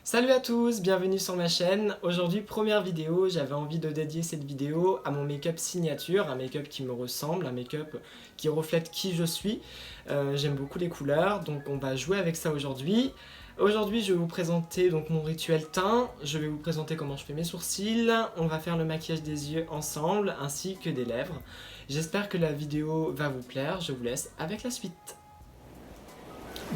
Salut à tous, bienvenue sur ma chaîne. Aujourd'hui, première vidéo, j'avais envie de dédier cette vidéo à mon make-up signature, un make-up qui me ressemble, un make-up qui reflète qui je suis. J'aime beaucoup les couleurs, donc on va jouer avec ça aujourd'hui. Aujourd'hui, je vais vous présenter donc mon rituel teint, je vais vous présenter comment je fais mes sourcils, on va faire le maquillage des yeux ensemble, ainsi que des lèvres. J'espère que la vidéo va vous plaire, je vous laisse avec la suite.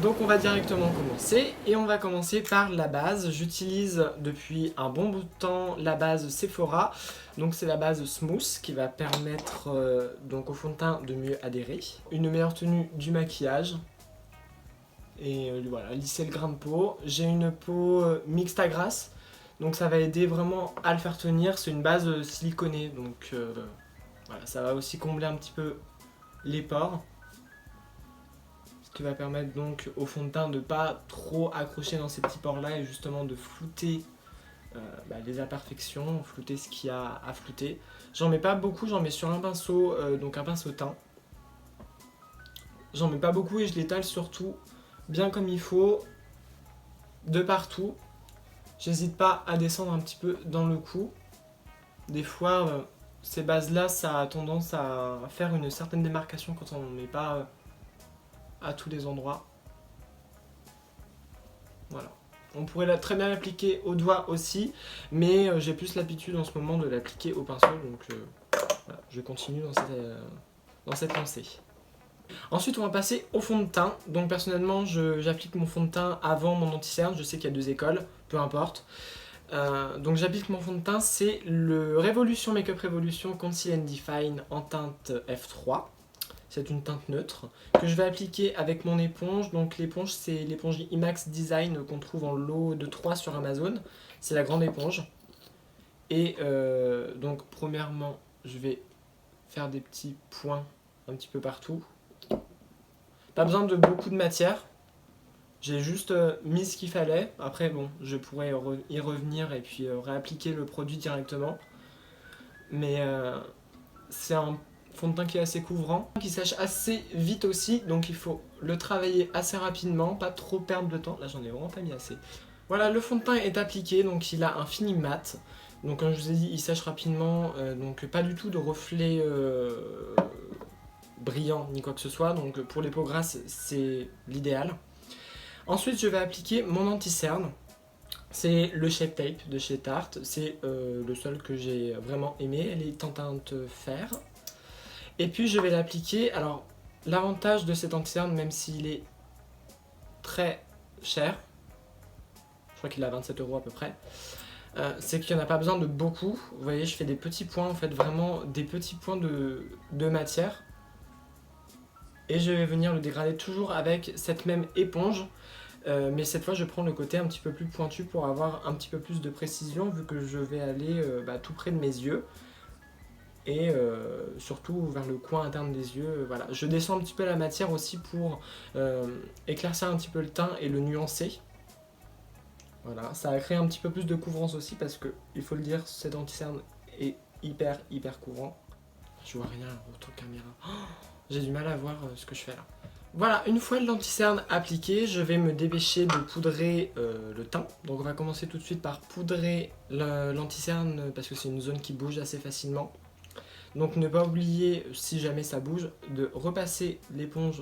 Donc on va directement commencer et on va commencer par la base. J'utilise depuis un bon bout de temps la base Sephora. Donc c'est la base Smooth qui va permettre donc au fond de teint de mieux adhérer. Une meilleure tenue du maquillage. Et voilà, lisser le grain de peau. J'ai une peau mixte à grasse. Donc ça va aider vraiment à le faire tenir. C'est une base siliconée. Donc voilà, ça va aussi combler un petit peu les pores. Qui va permettre donc au fond de teint de ne pas trop accrocher dans ces petits pores là et justement de flouter les imperfections, flouter ce qu'il y a à flouter. J'en mets pas beaucoup, j'en mets sur un pinceau, donc un pinceau teint. J'en mets pas beaucoup et je l'étale surtout bien comme il faut, de partout. J'hésite pas à descendre un petit peu dans le cou. Des fois, ces bases là, ça a tendance à faire une certaine démarcation quand on ne met pas à tous les endroits. Voilà. On pourrait très bien l'appliquer au doigt aussi, mais j'ai plus l'habitude en ce moment de l'appliquer au pinceau, donc voilà, je continue dans cette lancée. Ensuite, on va passer au fond de teint. Donc personnellement, j'applique mon fond de teint avant mon anti-cerne. Je sais qu'il y a deux écoles, peu importe. Donc j'applique mon fond de teint, c'est le Révolution Makeup Révolution Conceal and Define en teinte F3. C'est une teinte neutre que je vais appliquer avec mon éponge. Donc l'éponge, c'est l'éponge IMAX Design qu'on trouve en lot de 3 sur Amazon. C'est la grande éponge. Et donc premièrement, je vais faire des petits points un petit peu partout. Pas besoin de beaucoup de matière. J'ai juste mis ce qu'il fallait. Après, bon, je pourrais y revenir et puis réappliquer le produit directement. Mais c'est un fond de teint qui est assez couvrant, qui sèche assez vite aussi, donc il faut le travailler assez rapidement, pas trop perdre de temps. Là j'en ai vraiment pas mis assez. Voilà, le fond de teint est appliqué, donc il a un fini mat. Donc comme je vous ai dit, il sèche rapidement, donc pas du tout de reflets brillants ni quoi que ce soit. Donc pour les peaux grasses, c'est l'idéal. Ensuite, je vais appliquer mon anti-cerne. C'est le Shape Tape de chez Tarte. C'est le seul que j'ai vraiment aimé. Elle est en teinte fer. Et puis je vais l'appliquer. Alors l'avantage de cet anti-cerne, même s'il est très cher, je crois qu'il est à 27 € à peu près, c'est qu'il n'y en a pas besoin de beaucoup. Vous voyez, je fais des petits points, en fait vraiment des petits points de matière. Et je vais venir le dégrader toujours avec cette même éponge. Mais cette fois je prends le côté un petit peu plus pointu pour avoir un petit peu plus de précision, vu que je vais aller tout près de mes yeux. Et surtout vers le coin interne des yeux. Voilà. Je descends un petit peu la matière aussi pour éclaircir un petit peu le teint et le nuancer. Voilà, ça a créé un petit peu plus de couvrance aussi parce que, il faut le dire, cet anti-cerne est hyper couvrant. Je vois rien autre caméra. Oh, j'ai du mal à voir ce que je fais là. Voilà, une fois l'anti-cerne appliqué, je vais me dépêcher de poudrer le teint. Donc on va commencer tout de suite par poudrer l'anti-cerne parce que c'est une zone qui bouge assez facilement. Donc ne pas oublier, si jamais ça bouge, de repasser l'éponge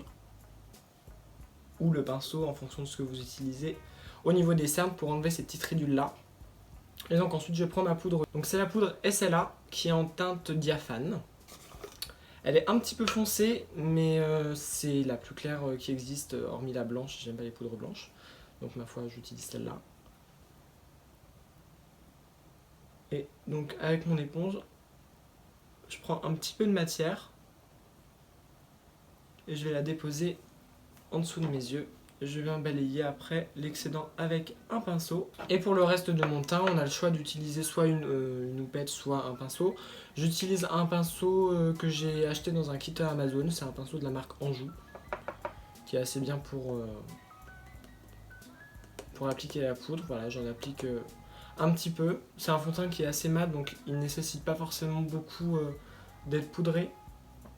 ou le pinceau en fonction de ce que vous utilisez au niveau des cernes pour enlever ces petites ridules là. Et donc ensuite je prends ma poudre. Donc c'est la poudre SLA qui est en teinte diaphane. Elle est un petit peu foncée, mais c'est la plus claire qui existe, hormis la blanche. J'aime pas les poudres blanches, donc ma foi j'utilise celle-là. Et donc avec mon éponge, je prends un petit peu de matière et je vais la déposer en dessous de mes yeux. Je vais en balayer après l'excédent avec un pinceau. Et pour le reste de mon teint, on a le choix d'utiliser soit une houppette, soit un pinceau. J'utilise un pinceau que j'ai acheté dans un kit Amazon. C'est un pinceau de la marque Anjou, qui est assez bien pour appliquer la poudre. Voilà, j'en applique un petit peu. C'est un fond de teint qui est assez mat, donc il ne nécessite pas forcément beaucoup d'être poudré.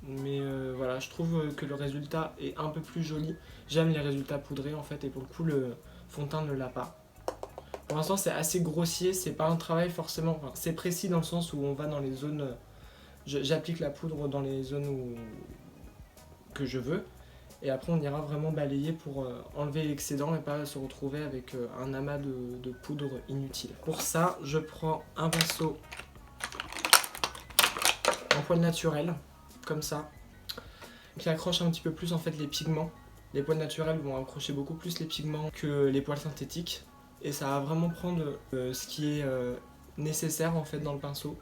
Mais voilà, je trouve que le résultat est un peu plus joli. J'aime les résultats poudrés en fait, et pour le coup le fond de teint ne l'a pas. Pour l'instant c'est assez grossier, c'est pas un travail forcément, enfin, c'est précis dans le sens où on va dans les zones, j'applique la poudre dans les zones que je veux, et après on ira vraiment balayer pour enlever l'excédent et pas se retrouver avec un amas de poudre inutile. Pour ça, je prends un pinceau en poil naturel, comme ça, qui accroche un petit peu plus en fait les pigments. Les poils naturels vont accrocher beaucoup plus les pigments que les poils synthétiques, et ça va vraiment prendre ce qui est nécessaire en fait dans le pinceau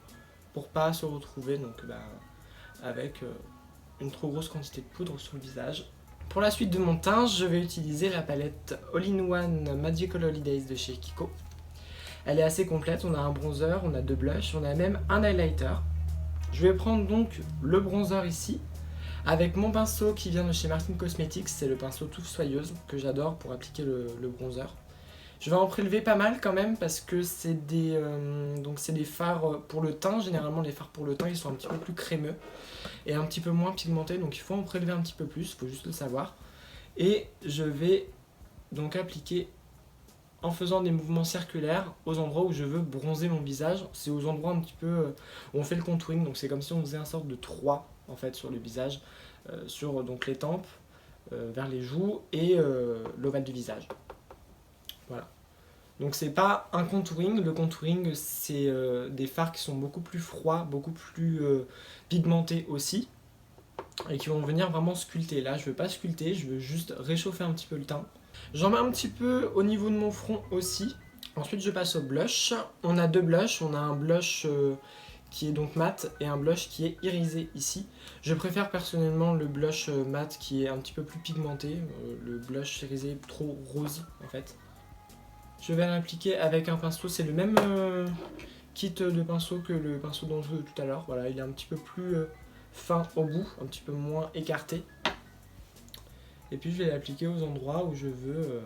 pour pas se retrouver donc avec une trop grosse quantité de poudre sur le visage. Pour la suite de mon teint, je vais utiliser la palette All-in-One Magical Holidays de chez Kiko. Elle est assez complète, on a un bronzer, on a 2 blushs, on a même un highlighter. Je vais prendre donc le bronzer ici, avec mon pinceau qui vient de chez Martin Cosmetics, c'est le pinceau Touffe Soyeuse que j'adore pour appliquer le bronzer. Je vais en prélever pas mal quand même parce que c'est des fards pour le teint. Généralement les fards pour le teint ils sont un petit peu plus crémeux et un petit peu moins pigmentés, donc il faut en prélever un petit peu plus, il faut juste le savoir. Et je vais donc appliquer en faisant des mouvements circulaires aux endroits où je veux bronzer mon visage. C'est aux endroits un petit peu où on fait le contouring, donc c'est comme si on faisait un sorte de 3 en fait sur le visage, sur donc les tempes, vers les joues et l'ovale du visage. Voilà. Donc c'est pas un contouring, le contouring c'est des fards qui sont beaucoup plus froids, beaucoup plus pigmentés aussi, et qui vont venir vraiment sculpter. Là je veux pas sculpter, je veux juste réchauffer un petit peu le teint. J'en mets un petit peu au niveau de mon front aussi. Ensuite je passe au blush. On a 2 blushs, on a un blush qui est donc mat et un blush qui est irisé ici. Je préfère personnellement le blush mat qui est un petit peu plus pigmenté, le blush irisé trop rose en fait. Je vais l'appliquer avec un pinceau, c'est le même kit de pinceau que le pinceau dont je veux tout à l'heure. Voilà, il est un petit peu plus fin au bout, un petit peu moins écarté. Et puis je vais l'appliquer aux endroits où je veux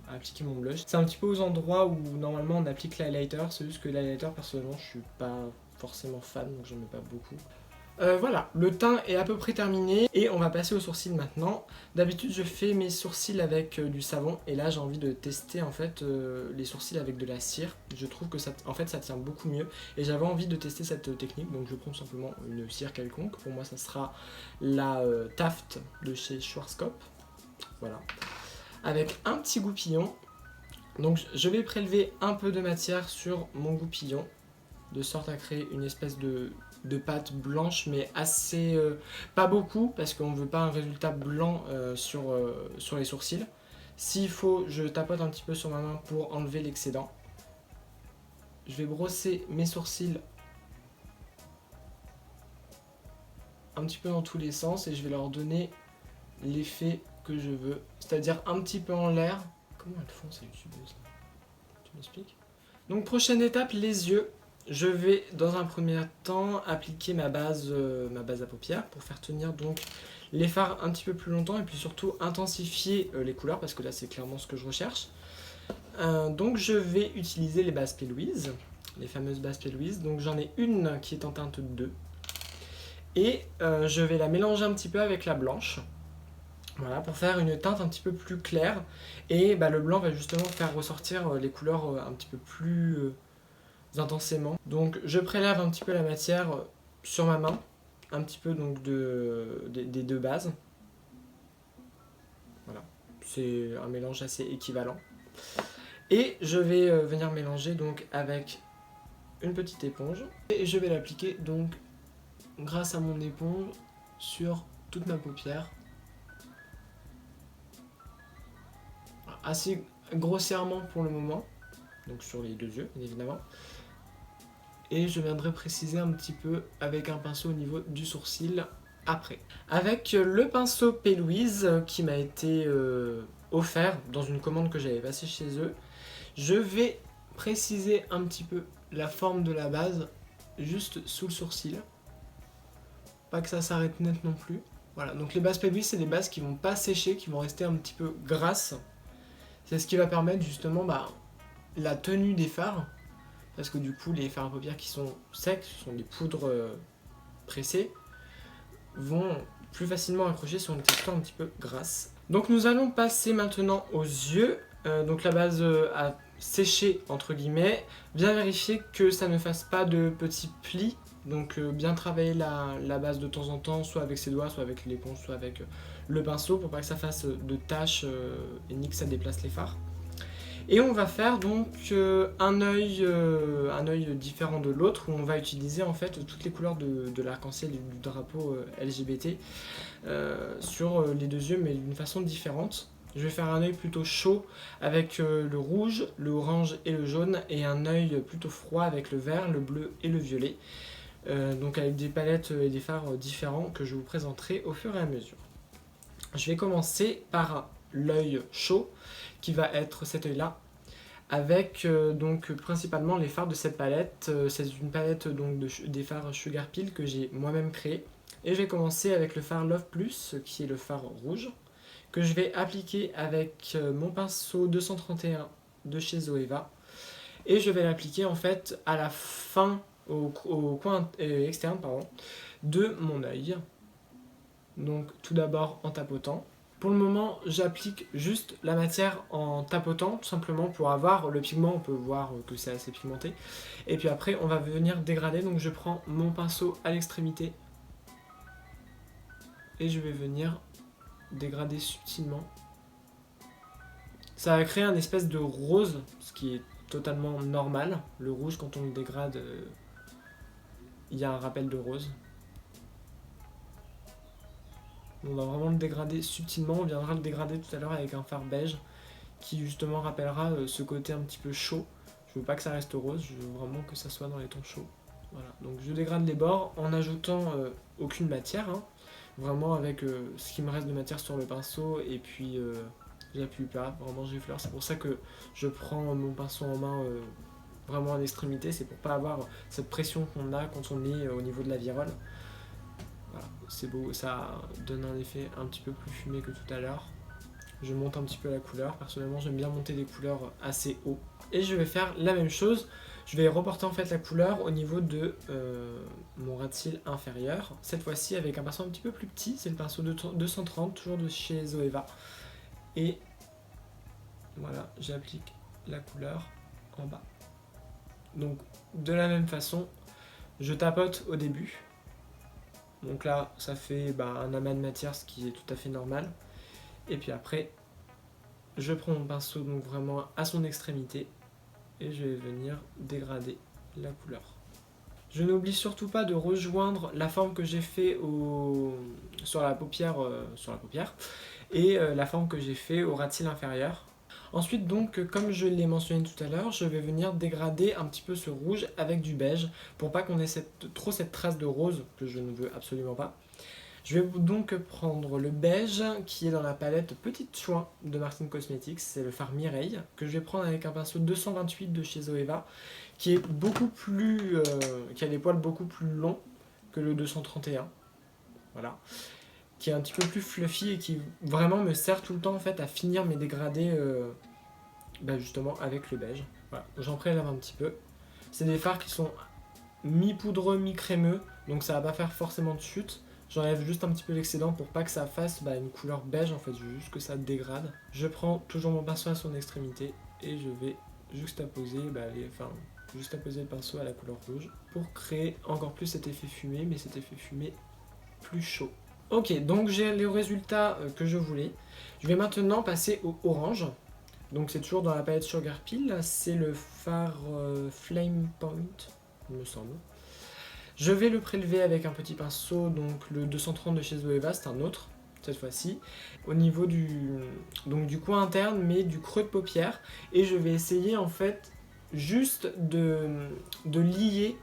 appliquer mon blush. C'est un petit peu aux endroits où normalement on applique l'highlighter, c'est juste que l'highlighter personnellement je suis pas forcément fan, donc j'en mets pas beaucoup. Voilà, le teint est à peu près terminé et on va passer aux sourcils maintenant. D'habitude je fais mes sourcils avec du savon et là j'ai envie de tester en fait les sourcils avec de la cire. Je trouve que ça tient beaucoup mieux et j'avais envie de tester cette technique, donc je prends simplement une cire quelconque. Pour moi ça sera la Taft de chez Schwarzkopf. Voilà, avec un petit goupillon. Donc je vais prélever un peu de matière sur mon goupillon de sorte à créer une espèce de pâte blanche, mais assez pas beaucoup parce qu'on ne veut pas un résultat blanc sur les sourcils. S'il faut, je tapote un petit peu sur ma main pour enlever l'excédent. Je vais brosser mes sourcils un petit peu dans tous les sens et je vais leur donner l'effet que je veux, c'est-à-dire un petit peu en l'air. Comment elles font ces youtubeuses là? Tu m'expliques? Donc prochaine étape, les yeux. Je vais dans un premier temps appliquer ma base à paupières pour faire tenir donc les fards un petit peu plus longtemps et puis surtout intensifier les couleurs parce que là c'est clairement ce que je recherche. Donc je vais utiliser les bases P. Louise, les fameuses bases P. Louise. Donc j'en ai une qui est en teinte 2 et je vais la mélanger un petit peu avec la blanche. Voilà, pour faire une teinte un petit peu plus claire et le blanc va justement faire ressortir les couleurs un petit peu plus intensément. Donc je prélève un petit peu la matière sur ma main, un petit peu donc des 2 bases. Voilà, c'est un mélange assez équivalent. Et je vais venir mélanger donc avec une petite éponge et je vais l'appliquer donc grâce à mon éponge sur toute ma paupière. Assez grossièrement pour le moment, donc sur les 2 yeux bien évidemment. Et je viendrai préciser un petit peu avec un pinceau au niveau du sourcil après. Avec le pinceau P. Louise qui m'a été offert dans une commande que j'avais passée chez eux, je vais préciser un petit peu la forme de la base juste sous le sourcil. Pas que ça s'arrête net non plus. Voilà, donc les bases P. Louise c'est des bases qui vont pas sécher, qui vont rester un petit peu grasses. C'est ce qui va permettre justement la tenue des fards. Parce que du coup les fards à paupières qui sont secs, ce sont des poudres pressées, vont plus facilement accrocher sur une texture un petit peu grasse. Donc nous allons passer maintenant aux yeux. Donc la base sécher entre guillemets, bien vérifier que ça ne fasse pas de petits plis, donc bien travailler la base de temps en temps, soit avec ses doigts, soit avec l'éponge, soit avec le pinceau, pour pas que ça fasse de taches et ni que ça déplace les fards. Et on va faire donc un œil différent de l'autre, où on va utiliser en fait toutes les couleurs de l'arc-en-ciel du drapeau LGBT sur les deux yeux, mais d'une façon différente. Je vais faire un œil plutôt chaud avec le rouge, le orange et le jaune, et un œil plutôt froid avec le vert, le bleu et le violet. Donc avec des palettes et des fards différents que je vous présenterai au fur et à mesure. Je vais commencer par l'œil chaud, qui va être cet œil là, avec donc principalement les fards de cette palette. C'est une palette donc des fards Sugar Peel que j'ai moi-même créé. Et je vais commencer avec le fard Love Plus, qui est le fard rouge, que je vais appliquer avec mon pinceau 231 de chez Zoeva. Et je vais l'appliquer en fait à la fin, au coin externe pardon, de mon œil. Donc tout d'abord en tapotant. Pour le moment, j'applique juste la matière en tapotant, tout simplement pour avoir le pigment, on peut voir que c'est assez pigmenté. Et puis après, on va venir dégrader, donc je prends mon pinceau à l'extrémité et je vais venir dégrader subtilement. Ça va créer un espèce de rose, ce qui est totalement normal. Le rouge, quand on le dégrade, il y a un rappel de rose. On va vraiment le dégrader subtilement, on viendra le dégrader tout à l'heure avec un fard beige qui justement rappellera ce côté un petit peu chaud. Je veux pas que ça reste rose, je veux vraiment que ça soit dans les tons chauds. Voilà, donc je dégrade les bords en ajoutant aucune matière, hein. Vraiment avec ce qui me reste de matière sur le pinceau, et puis j'appuie pas, vraiment j'effleure. C'est pour ça que je prends mon pinceau en main vraiment à l'extrémité, c'est pour pas avoir cette pression qu'on a quand on est au niveau de la virole. Voilà, c'est beau, ça donne un effet un petit peu plus fumé que tout à l'heure. Je monte un petit peu la couleur, personnellement j'aime bien monter des couleurs assez haut. Et je vais faire la même chose, je vais reporter en fait la couleur au niveau de mon ras de cils inférieur. Cette fois-ci avec un pinceau un petit peu plus petit, c'est le pinceau de 230, toujours de chez Zoeva. Et voilà, j'applique la couleur en bas. Donc de la même façon, je tapote au début. Donc là, ça fait un amas de matière, ce qui est tout à fait normal. Et puis après, je prends mon pinceau donc vraiment à son extrémité et je vais venir dégrader la couleur. Je n'oublie surtout pas de rejoindre la forme que j'ai fait sur la paupière et la forme que j'ai fait au ras de cils inférieur. Ensuite donc, comme je l'ai mentionné tout à l'heure, je vais venir dégrader un petit peu ce rouge avec du beige pour pas qu'on ait trop cette trace de rose que je ne veux absolument pas. Je vais donc prendre le beige qui est dans la palette Petite Chouin de Martin Cosmetics, c'est le fard Mireille, que je vais prendre avec un pinceau 228 de chez Zoeva, qui est beaucoup plus, qui a les poils beaucoup plus longs que le 231, voilà, qui est un petit peu plus fluffy et qui vraiment me sert tout le temps en fait à finir mes dégradés justement avec le beige. Voilà, j'en prélève un petit peu. C'est des fards qui sont mi-poudreux, mi-crémeux, donc ça va pas faire forcément de chute. J'enlève juste un petit peu l'excédent pour pas que ça fasse une couleur beige en fait, je veux juste que ça dégrade. Je prends toujours mon pinceau à son extrémité et je vais juxtaposer, juxtaposer le pinceau à la couleur rouge pour créer encore plus cet effet fumé, mais cet effet fumé plus chaud. Ok, donc j'ai les résultats que je voulais. Je vais maintenant passer au orange. Donc c'est toujours dans la palette Sugar Peel, c'est le fard Flame Point, il me semble. Je vais le prélever avec un petit pinceau, donc le 230 de chez Zoeva, c'est un autre, cette fois-ci, au niveau du coin interne, mais du creux de paupière. Et je vais essayer en fait juste de lier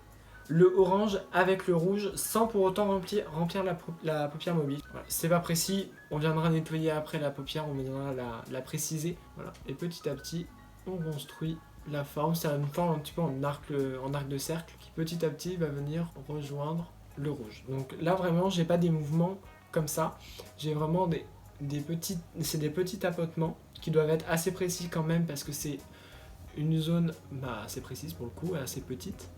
le orange avec le rouge sans pour autant remplir la paupière mobile. Voilà. C'est pas précis, on viendra nettoyer après la paupière, on viendra la préciser. Voilà. Et petit à petit, on construit la forme. C'est une forme un petit peu en arc de cercle qui petit à petit va venir rejoindre le rouge. Donc là vraiment, j'ai pas des mouvements comme ça, j'ai vraiment des petits tapotements qui doivent être assez précis quand même parce que c'est une zone assez précise pour le coup, assez petite.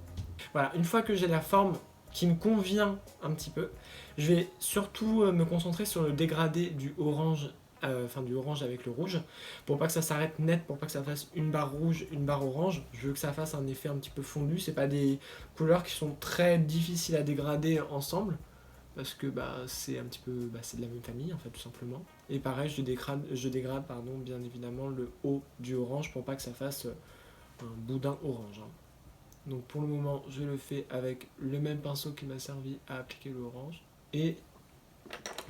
Voilà, une fois que j'ai la forme qui me convient un petit peu, je vais surtout me concentrer sur le dégradé du orange enfin du orange avec le rouge, pour pas que ça s'arrête net, pour pas que ça fasse une barre rouge, une barre orange. Je veux que ça fasse un effet un petit peu fondu. C'est pas des couleurs qui sont très difficiles à dégrader ensemble, parce que c'est un petit peu, c'est de la même famille en fait tout simplement. Et pareil, je dégrade pardon, bien évidemment le haut du orange pour pas que ça fasse un boudin orange. Hein. Donc pour le moment, je le fais avec le même pinceau qui m'a servi à appliquer le orange. Et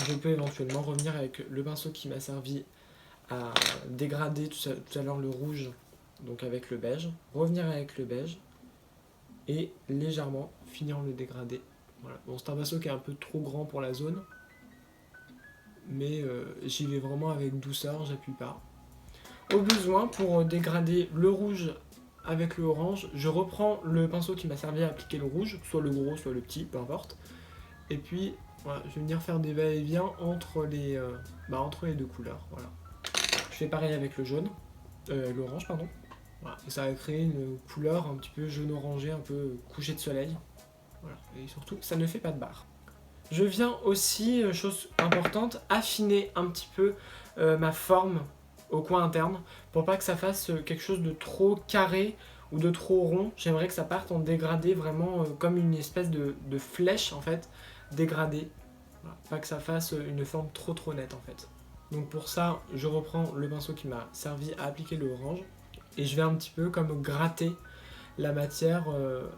je peux éventuellement revenir avec le pinceau qui m'a servi à dégrader tout à l'heure le rouge, donc avec le beige. Revenir avec le beige et légèrement finir le dégradé. Voilà. Bon, c'est un pinceau qui est un peu trop grand pour la zone, mais j'y vais vraiment avec douceur, j'appuie pas. Au besoin, pour dégrader le rouge avec le orange, je reprends le pinceau qui m'a servi à appliquer le rouge, soit le gros, soit le petit, peu importe. Et puis, voilà, je vais venir faire des va-et-vient entre les deux couleurs. Voilà. Je fais pareil avec le jaune, l'orange, pardon. Voilà. Et ça va créer une couleur un petit peu jaune-orangé, un peu couché de soleil. Voilà. Et surtout, ça ne fait pas de barre. Je viens aussi, chose importante, affiner un petit peu ma forme au coin interne pour pas que ça fasse quelque chose de trop carré ou de trop rond. J'aimerais que ça parte en dégradé vraiment comme une espèce de flèche en fait, dégradée. Voilà. Pas que ça fasse une forme trop nette en fait. Donc pour ça, je reprends le pinceau qui m'a servi à appliquer le orange et je vais un petit peu comme gratter la matière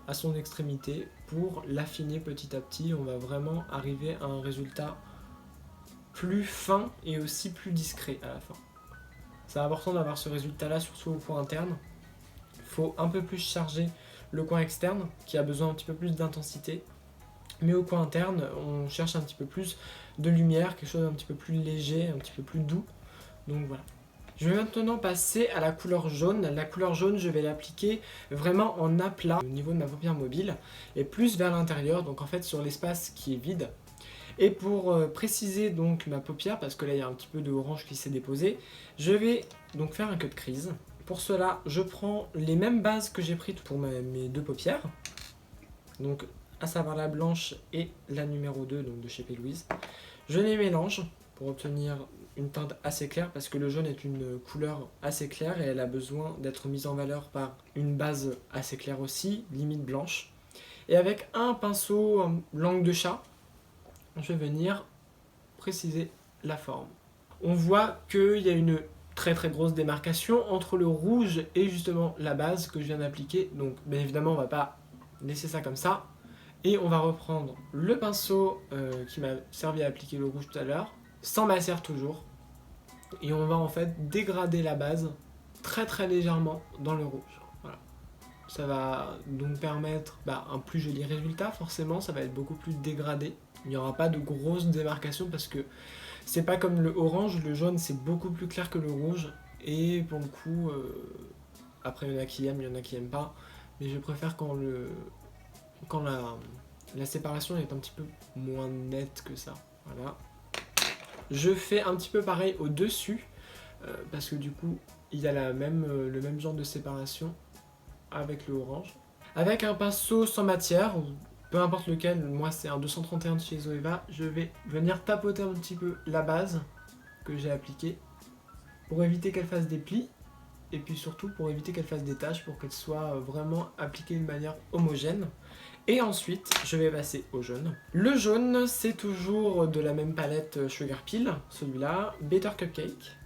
à son extrémité pour l'affiner petit à petit. On va vraiment arriver à un résultat plus fin et aussi plus discret à la fin. C'est important d'avoir ce résultat-là, surtout au coin interne. Il faut un peu plus charger le coin externe, qui a besoin un petit peu plus d'intensité. Mais au coin interne, on cherche un petit peu plus de lumière, quelque chose d'un petit peu plus léger, un petit peu plus doux. Donc voilà. Je vais maintenant passer à la couleur jaune. La couleur jaune, je vais l'appliquer vraiment en aplat au niveau de ma paupière mobile et plus vers l'intérieur, donc en fait sur l'espace qui est vide. Et pour préciser donc ma paupière, parce que là il y a un petit peu de orange qui s'est déposé, je vais donc faire un cut crease. Pour cela, je prends les mêmes bases que j'ai prises pour mes deux paupières, donc à savoir la blanche et la numéro 2 donc de chez P. Louise. Je les mélange pour obtenir une teinte assez claire, parce que le jaune est une couleur assez claire et elle a besoin d'être mise en valeur par une base assez claire aussi, limite blanche. Et avec un pinceau langue de chat, je vais venir préciser la forme. On voit qu'il y a une très grosse démarcation entre le rouge et justement la base que je viens d'appliquer. Donc bien évidemment on va pas laisser ça comme ça. Et on va reprendre le pinceau qui m'a servi à appliquer le rouge tout à l'heure, sans masser toujours. Et on va en fait dégrader la base très légèrement dans le rouge. Voilà. Ça va donc permettre un plus joli résultat, forcément, ça va être beaucoup plus dégradé. Il n'y aura pas de grosses démarcations parce que c'est pas comme le orange, le jaune c'est beaucoup plus clair que le rouge. Et pour le coup, après il y en a qui aiment, il y en a qui aiment pas. Mais je préfère quand la séparation est un petit peu moins nette que ça. Voilà. Je fais un petit peu pareil au-dessus, parce que du coup, il y a le même genre de séparation avec le orange. Avec un pinceau sans matière, peu importe lequel, moi c'est un 231 de chez Zoeva, je vais venir tapoter un petit peu la base que j'ai appliquée pour éviter qu'elle fasse des plis, et puis surtout pour éviter qu'elle fasse des taches, pour qu'elle soit vraiment appliquée de manière homogène. Et ensuite, je vais passer au jaune. Le jaune, c'est toujours de la même palette Sugar Peel, celui-là, Better Cupcake.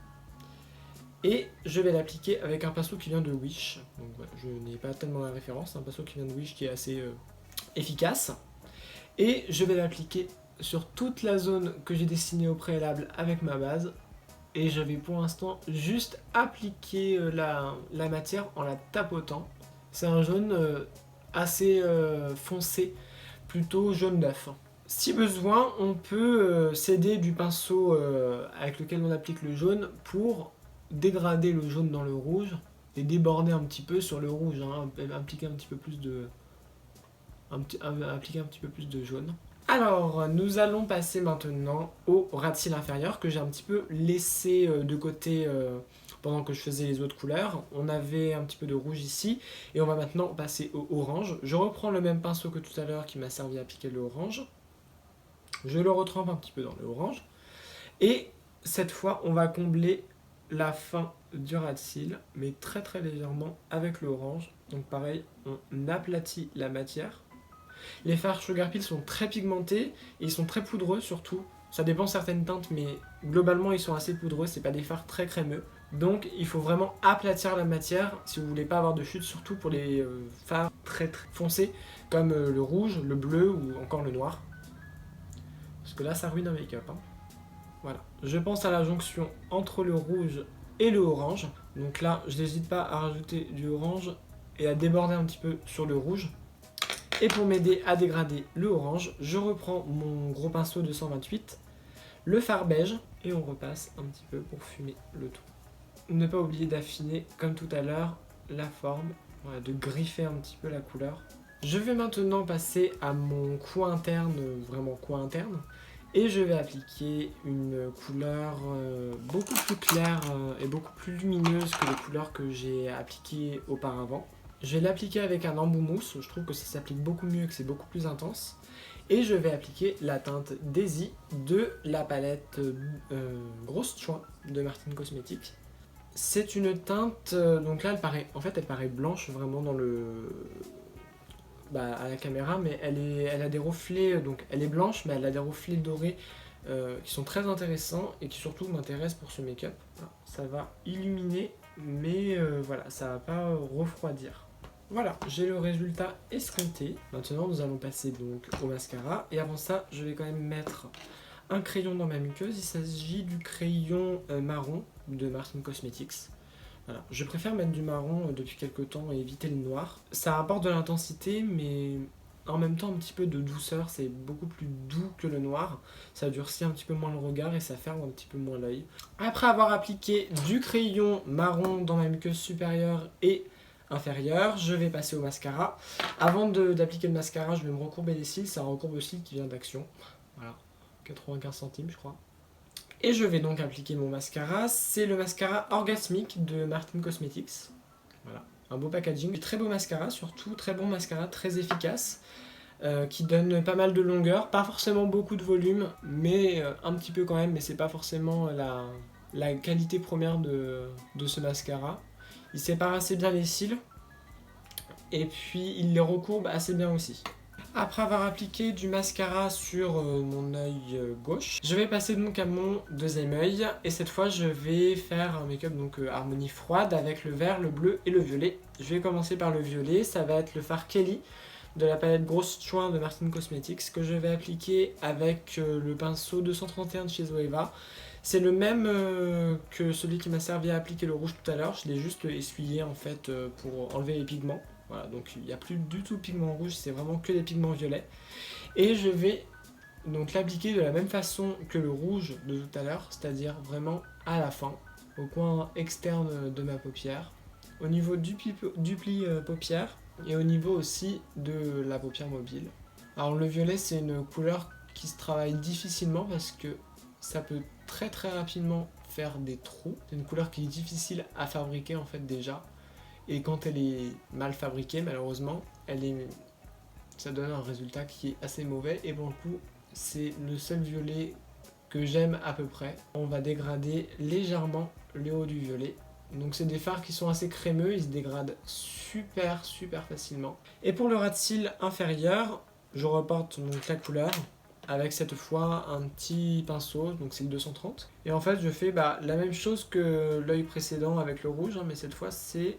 Et je vais l'appliquer avec un pinceau qui vient de Wish. Donc voilà, je n'ai pas tellement la référence, c'est un pinceau qui vient de Wish qui est assez efficace. Et je vais l'appliquer sur toute la zone que j'ai dessinée au préalable avec ma base. Et je vais pour l'instant juste appliquer la matière en la tapotant. C'est un jaune assez foncé, plutôt jaune d'œuf. Si besoin, on peut s'aider du pinceau avec lequel on applique le jaune pour dégrader le jaune dans le rouge et déborder un petit peu sur le rouge, hein, appliquer un petit peu plus de jaune. Alors, nous allons passer maintenant au ras de cils inférieur que j'ai un petit peu laissé de côté pendant que je faisais les autres couleurs. On avait un petit peu de rouge ici et on va maintenant passer au orange. Je reprends le même pinceau que tout à l'heure qui m'a servi à appliquer le orange. Je le retrempe un petit peu dans le orange et Cette fois, on va combler la fin du ras de cils, mais très très légèrement avec l'orange. Donc pareil, on aplatit la matière. Les fards Sugar Peel sont très pigmentés et ils sont très poudreux surtout. Ça dépend de certaines teintes, mais globalement ils sont assez poudreux, c'est pas des fards très crémeux. Donc il faut vraiment aplatir la matière si vous voulez pas avoir de chute, surtout pour les fards très très foncés comme le rouge, le bleu ou encore le noir. Parce que là ça ruine un make-up. Hein. Voilà. Je pense à la jonction entre le rouge et le orange. Donc là je n'hésite pas à rajouter du orange et à déborder un petit peu sur le rouge. Et pour m'aider à dégrader le orange, je reprends mon gros pinceau de 128, le fard beige, et on repasse un petit peu pour fumer le tout. Ne pas oublier d'affiner, comme tout à l'heure, la forme, voilà, de griffer un petit peu la couleur. Je vais maintenant passer à mon coin interne, vraiment coin interne, et je vais appliquer une couleur beaucoup plus claire et beaucoup plus lumineuse que les couleurs que j'ai appliquées auparavant. Je vais l'appliquer avec un embout mousse, je trouve que ça s'applique beaucoup mieux, que c'est beaucoup plus intense. Et je vais appliquer la teinte Daisy de la palette Grosse Choix de Martin Cosmetics. C'est une teinte, donc là elle paraît blanche vraiment dans à la caméra, mais elle a des reflets, donc elle est blanche, mais elle a des reflets dorés qui sont très intéressants et qui surtout m'intéressent pour ce make-up. Voilà, ça va illuminer, mais voilà, ça va pas refroidir. Voilà, j'ai le résultat escompté. Maintenant, nous allons passer donc au mascara. Et avant ça, je vais quand même mettre un crayon dans ma muqueuse. Il s'agit du crayon marron de Martin Cosmetics. Voilà. Je préfère mettre du marron depuis quelques temps et éviter le noir. Ça apporte de l'intensité, mais en même temps un petit peu de douceur. C'est beaucoup plus doux que le noir. Ça durcit un petit peu moins le regard et ça ferme un petit peu moins l'œil. Après avoir appliqué du crayon marron dans ma muqueuse supérieure et inférieure, je vais passer au mascara. Avant d'appliquer le mascara, je vais me recourber les cils. C'est un recourbe-cils qui vient d'Action. Voilà, 95 centimes je crois. Et je vais donc appliquer mon mascara. C'est le mascara Orgasmic de Martin Cosmetics. Voilà, un beau packaging. Très beau mascara, surtout très bon mascara, très efficace. Qui donne pas mal de longueur, pas forcément beaucoup de volume, mais un petit peu quand même, mais c'est pas forcément la qualité première de ce mascara. Il sépare assez bien les cils et puis il les recourbe assez bien aussi. Après avoir appliqué du mascara sur mon œil gauche, je vais passer donc à mon deuxième œil et cette fois je vais faire un make-up donc harmonie froide avec le vert, le bleu et le violet. Je vais commencer par le violet, ça va être le fard Kelly de la palette Grosse Choix de Martin Cosmetics que je vais appliquer avec le pinceau 231 de chez Zoeva. C'est le même que celui qui m'a servi à appliquer le rouge tout à l'heure. Je l'ai juste essuyé en fait pour enlever les pigments. Voilà, donc il n'y a plus du tout de pigments rouges, c'est vraiment que des pigments violets. Et je vais donc l'appliquer de la même façon que le rouge de tout à l'heure, c'est-à-dire vraiment à la fin, au coin externe de ma paupière, au niveau du pli paupière et au niveau aussi de la paupière mobile. Alors le violet c'est une couleur qui se travaille difficilement parce que ça peut très très rapidement faire des trous. C'est une couleur qui est difficile à fabriquer en fait déjà. Et quand elle est mal fabriquée, malheureusement, ça donne un résultat qui est assez mauvais. Et pour le coup, c'est le seul violet que j'aime à peu près. On va dégrader légèrement le haut du violet. Donc c'est des fards qui sont assez crémeux, ils se dégradent super facilement. Et pour le ras de cils inférieur, je reporte donc la couleur avec cette fois un petit pinceau, donc c'est le 230. Et en fait je fais la même chose que l'œil précédent avec le rouge, hein, mais cette fois c'est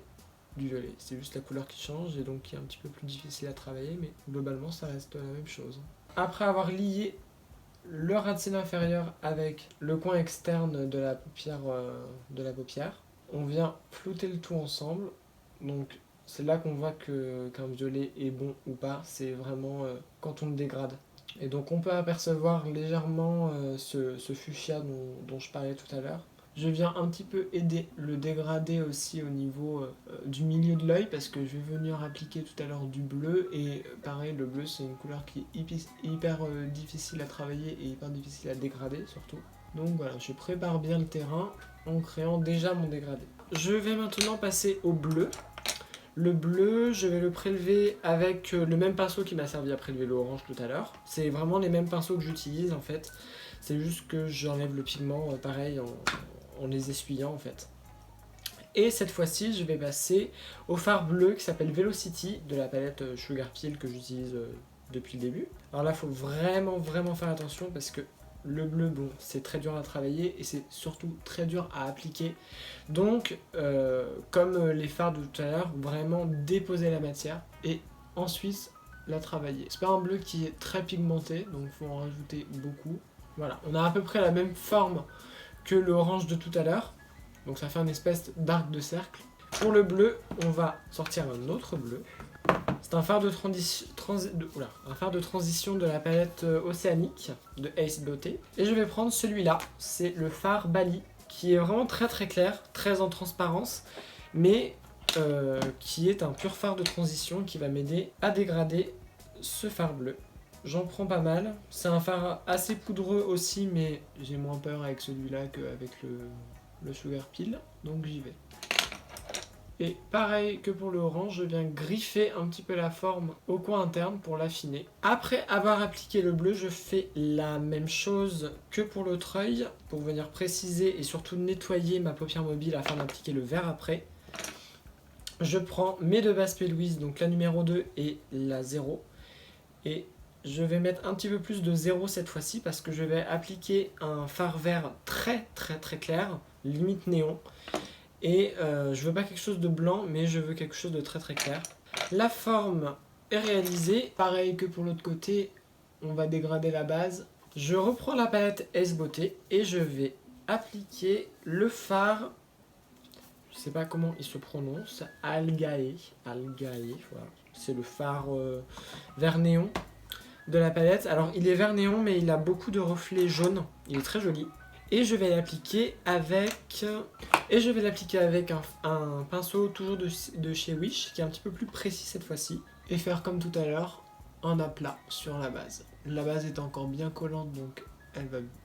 du violet. C'est juste la couleur qui change et donc qui est un petit peu plus difficile à travailler, mais globalement ça reste la même chose. Après avoir lié le ras de cils inférieur avec le coin externe de la paupière, on vient flouter le tout ensemble. Donc c'est là qu'on voit qu'un violet est bon ou pas, c'est vraiment quand on le dégrade. Et donc on peut apercevoir légèrement ce fuchsia dont je parlais tout à l'heure. Je viens un petit peu aider le dégradé aussi au niveau du milieu de l'œil parce que je vais venir appliquer tout à l'heure du bleu et pareil le bleu c'est une couleur qui est hyper difficile à travailler et hyper difficile à dégrader surtout. Donc voilà, je prépare bien le terrain en créant déjà mon dégradé. Je vais maintenant passer au bleu. Le bleu, je vais le prélever avec le même pinceau qui m'a servi à prélever l'orange tout à l'heure. C'est vraiment les mêmes pinceaux que j'utilise en fait. C'est juste que j'enlève le pigment pareil en les essuyant en fait. Et cette fois-ci, je vais passer au fard bleu qui s'appelle Velocity de la palette Sugar Peel que j'utilise depuis le début. Alors là, il faut vraiment faire attention parce que le bleu, bon, c'est très dur à travailler et c'est surtout très dur à appliquer. Donc, comme les fards de tout à l'heure, vraiment déposer la matière et ensuite la travailler. C'est pas un bleu qui est très pigmenté, donc il faut en rajouter beaucoup. Voilà, on a à peu près la même forme que l'orange de tout à l'heure. Donc ça fait une espèce d'arc de cercle. Pour le bleu, on va sortir un autre bleu. C'est un fard de transition de la palette océanique de Ace Beauté. Et je vais prendre celui-là, c'est le fard Bali, qui est vraiment très clair, très en transparence, mais qui est un pur fard de transition qui va m'aider à dégrader ce fard bleu. J'en prends pas mal. C'est un fard assez poudreux aussi, mais j'ai moins peur avec celui-là qu'avec le Sugar Peel, donc j'y vais. Et pareil que pour le orange, je viens griffer un petit peu la forme au coin interne pour l'affiner. Après avoir appliqué le bleu, je fais la même chose que pour l'autre œil pour venir préciser et surtout nettoyer ma paupière mobile afin d'appliquer le vert après. Je prends mes deux bases P. Louise, donc la numéro 2 et la 0. Et je vais mettre un petit peu plus de 0 cette fois-ci parce que je vais appliquer un fard vert très clair, limite néon. Et je veux pas quelque chose de blanc, mais je veux quelque chose de très clair. La forme est réalisée. Pareil que pour l'autre côté, on va dégrader la base. Je reprends la palette Ace Beauté et je vais appliquer le fard. Je sais pas comment il se prononce. Algae, voilà. C'est le fard vert néon de la palette. Alors il est vert néon, mais il a beaucoup de reflets jaunes. Il est très joli. Et je vais l'appliquer avec un pinceau toujours de chez Wish, qui est un petit peu plus précis cette fois-ci. Et faire comme tout à l'heure, un aplat sur la base. La base est encore bien collante, donc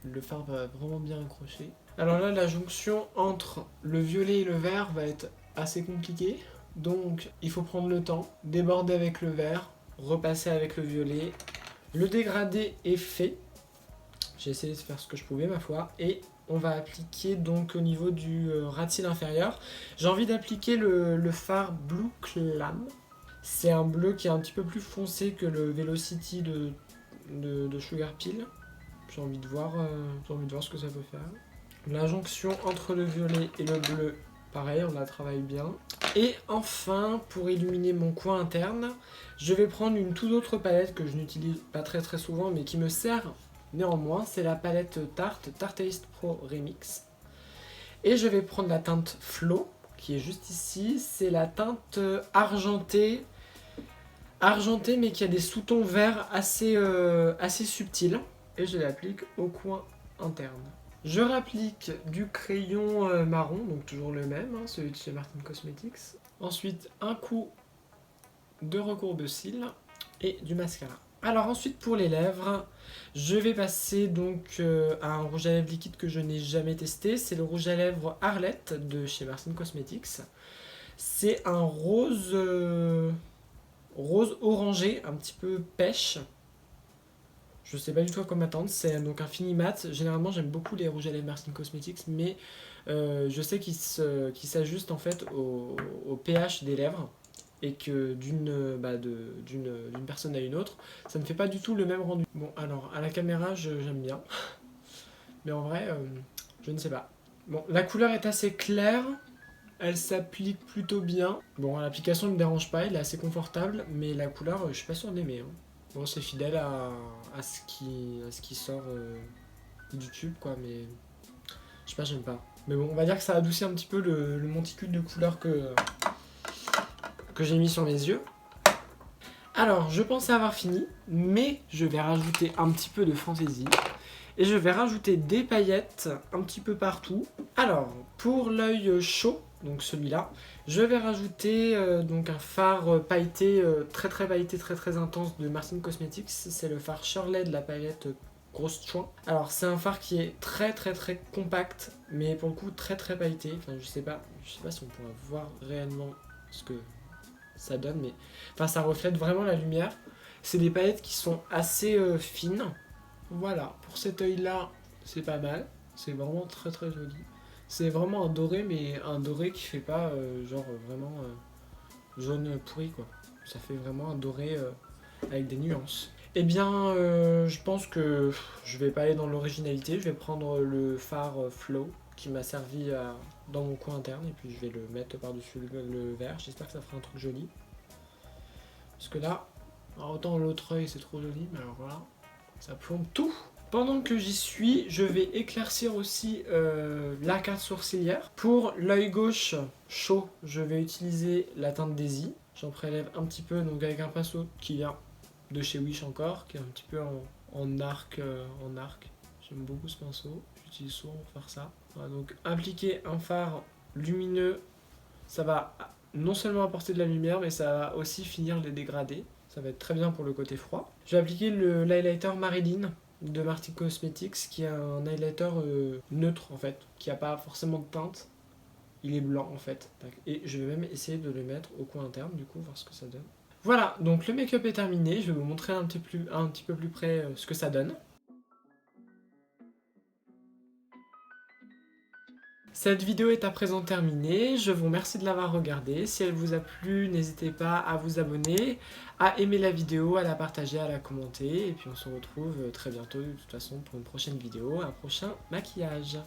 le fard va vraiment bien accrocher. Alors là, la jonction entre le violet et le vert va être assez compliquée. Donc il faut prendre le temps, déborder avec le vert, repasser avec le violet. Le dégradé est fait. J'ai essayé de faire ce que je pouvais, ma foi. Et on va appliquer donc au niveau du ras de cils inférieur. J'ai envie d'appliquer le fard Blue Clam. C'est un bleu qui est un petit peu plus foncé que le Velocity de Sugar Peel. J'ai envie de voir ce que ça peut faire. La jonction entre le violet et le bleu, pareil, on la travaille bien. Et enfin, pour illuminer mon coin interne, je vais prendre une toute autre palette que je n'utilise pas très souvent, mais qui me sert néanmoins, c'est la palette Tarte Taste Pro Remix. Et je vais prendre la teinte Flow, qui est juste ici. C'est la teinte argentée mais qui a des sous-tons verts assez subtils. Et je l'applique au coin interne. Je réapplique du crayon marron, donc toujours le même, hein, celui de chez Martin Cosmetics. Ensuite, un coup de recourbe-cils et du mascara. Alors ensuite pour les lèvres, je vais passer donc à un rouge à lèvres liquide que je n'ai jamais testé. C'est le rouge à lèvres Arlette de chez Martin Cosmetics. C'est un rose orangé, un petit peu pêche. Je sais pas du tout à quoi m'attendre. C'est donc un fini mat. Généralement j'aime beaucoup les rouges à lèvres Martin Cosmetics, mais je sais qu'ils s'ajustent en fait au pH des lèvres. Et que d'une personne à une autre, ça ne fait pas du tout le même rendu. Bon, alors, à la caméra, j'aime bien. Mais en vrai, je ne sais pas. Bon, la couleur est assez claire. Elle s'applique plutôt bien. Bon, l'application ne me dérange pas, elle est assez confortable. Mais la couleur, je suis pas sûr d'aimer. Hein. Bon, c'est fidèle à ce qui sort du tube, quoi. Mais je sais pas, j'aime pas. Mais bon, on va dire que ça adoucit un petit peu le monticule de couleur que j'ai mis sur mes yeux. Alors, je pensais avoir fini, mais je vais rajouter un petit peu de fantaisie. Et je vais rajouter des paillettes un petit peu partout. Alors, pour l'œil chaud, donc celui-là, je vais rajouter donc un fard pailleté, très pailleté, très intense de Martin Cosmetics. C'est le fard Shirley de la palette Grosse Chouin. Alors, c'est un fard qui est très compact, mais pour le coup très pailleté. Enfin, je sais pas si on pourra voir réellement ce que ça donne, mais enfin ça reflète vraiment la lumière. C'est des paillettes qui sont assez fines. Voilà, pour cet œil là, c'est pas mal. C'est vraiment très très joli. C'est vraiment un doré, mais un doré qui fait pas genre vraiment jaune pourri quoi. Ça fait vraiment un doré avec des nuances. Eh bien, je pense que je vais pas aller dans l'originalité. Je vais prendre le fard Flow qui m'a servi dans mon coin interne et puis je vais le mettre par-dessus le vert. J'espère que ça fera un truc joli. Parce que là, alors autant l'autre œil c'est trop joli, mais alors voilà, ça plombe tout. Pendant que j'y suis, je vais éclaircir aussi la carte sourcilière. Pour l'œil gauche chaud, je vais utiliser la teinte Daisy. J'en prélève un petit peu donc avec un pinceau qui vient de chez Wish encore, qui est un petit peu en arc. J'aime beaucoup ce pinceau, j'utilise souvent pour faire ça. Voilà, donc appliquer un fard lumineux, ça va non seulement apporter de la lumière, mais ça va aussi finir les dégradés. Ça va être très bien pour le côté froid. Je vais appliquer l'highlighter Marilyn de Marty Cosmetics, qui est un highlighter neutre en fait, qui n'a pas forcément de teinte. Il est blanc en fait. Et je vais même essayer de le mettre au coin interne, du coup, voir ce que ça donne. Voilà, donc le make-up est terminé. Je vais vous montrer un petit peu plus près ce que ça donne. Cette vidéo est à présent terminée, je vous remercie de l'avoir regardée. Si elle vous a plu, n'hésitez pas à vous abonner, à aimer la vidéo, à la partager, à la commenter. Et puis on se retrouve très bientôt de toute façon pour une prochaine vidéo, un prochain maquillage.